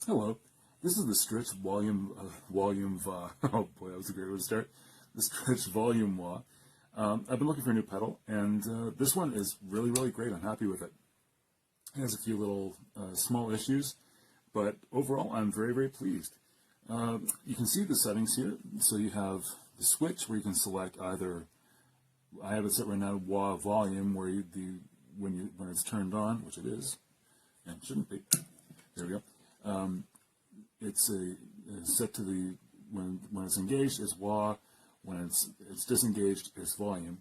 Hello, this is the STRICH oh boy, that was a great way to start. The STRICH Volume Wah. I've been looking for a new pedal, and this one is really, really great. I'm happy with it. It has a few little small issues, but overall, I'm very, very pleased. You can see the settings here. So you have the switch where you can select either. I have it set right now Wah volume, where when it's turned on, which it is, and it shouldn't be. There we go. It's set to the when it's engaged it's Wah, when it's disengaged it's volume.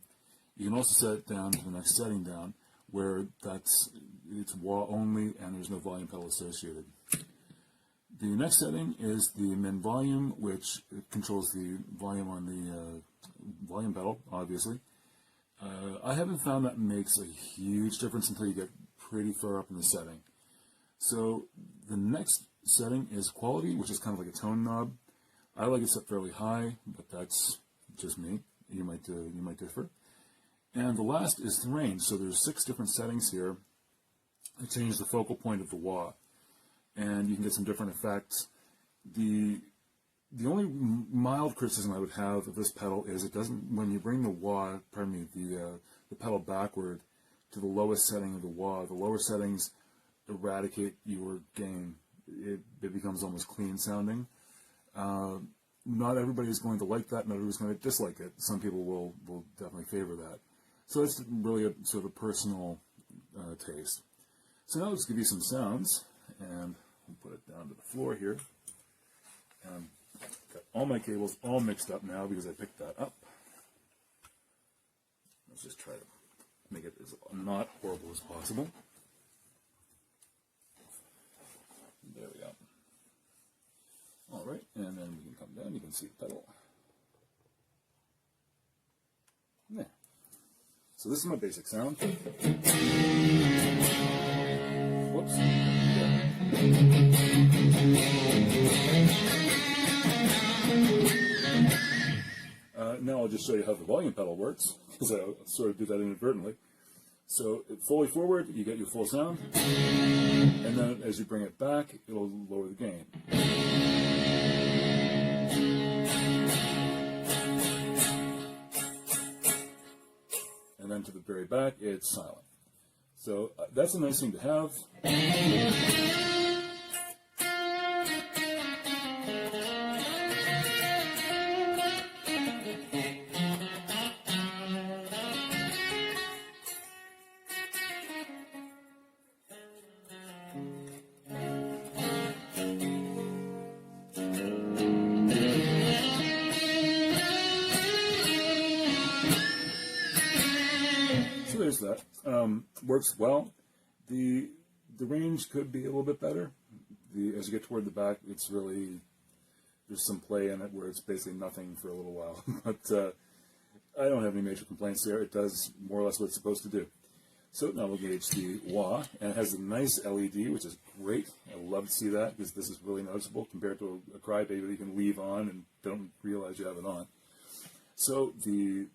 You can also set it down to the next setting down where it's Wah only and there's no volume pedal associated. The next setting is the min volume, which controls the volume on the volume pedal, obviously. I haven't found that makes a huge difference until you get pretty far up in the setting. So the next setting is quality, which is kind of like a tone knob. I like it set fairly high, but that's just me. You might differ. And the last is the range. So there's 6 different settings here to change the focal point of the wah, and you can get some different effects. The only mild criticism I would have of this pedal is it doesn't, when you bring the wah, the pedal backward to the lowest setting of the wah, the lower settings eradicate your gain. It becomes almost clean sounding. Not everybody is going to like that, not everybody's going to dislike it. Some people will definitely favor that. So it's really a sort of a personal taste. So now let's give you some sounds, and we'll put it down to the floor here. Got all my cables all mixed up now because I picked that up. Let's just try to make it as not horrible as possible. There we go. All right, and then we can come down. You can see the pedal. There. So this is my basic sound. Whoops. Now I'll just show you how the volume pedal works, because I sort of did that inadvertently. So fully forward, you get your full sound, and then as you bring it back, it'll lower the gain. And then to the very back, it's silent. So that's a nice thing to have. So there's that. Works well. The range could be a little bit better. As you get toward the back, it's really, there's some play in it where it's basically nothing for a little while. But I don't have any major complaints there. It does more or less what it's supposed to do. So now we'll gauge the wah, and it has a nice LED, which is great. I love to see that because this is really noticeable compared to a crybaby that you can leave on and don't realize you have it on. So the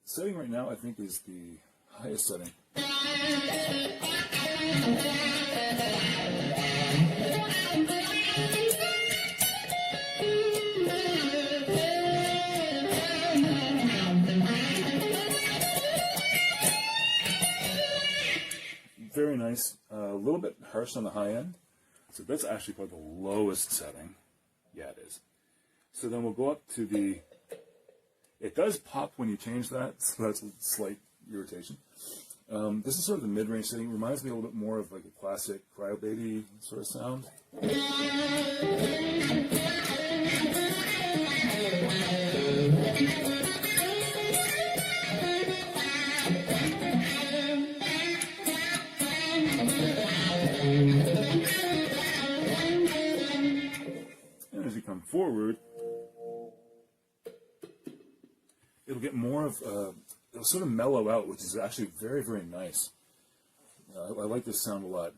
setting right now, I think, is the highest setting. Very nice. A little bit harsh on the high end. So that's actually probably the lowest setting. Yeah, it is. So then we'll go up to the... It does pop when you change that, so that's a slight irritation. This is sort of the mid-range setting. It reminds me a little bit more of like a classic crybaby sort of sound. And as you come forward, it'll get more of it'll sort of mellow out, which is actually very, very nice. I like this sound a lot.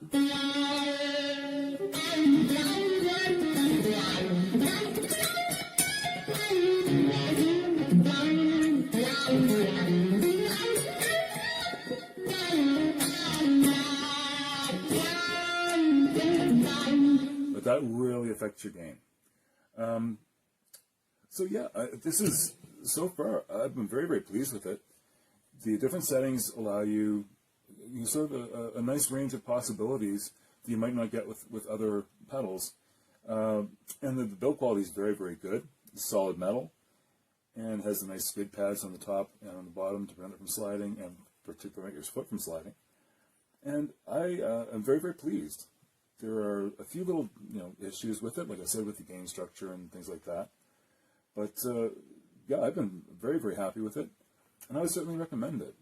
that really affects your game. So yeah, this is, so far, I've been very, very pleased with it. The different settings allow you sort of a nice range of possibilities that you might not get with other pedals. And the build quality is very, very good. It's solid metal, and has the nice skid pads on the top and on the bottom to prevent it from sliding and to prevent your foot from sliding. And I am very, very pleased. There are a few little issues with it, like I said, with the game structure and things like that. But yeah, I've been very, very happy with it, and I would certainly recommend it.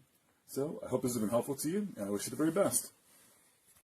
So I hope this has been helpful to you, and I wish you the very best.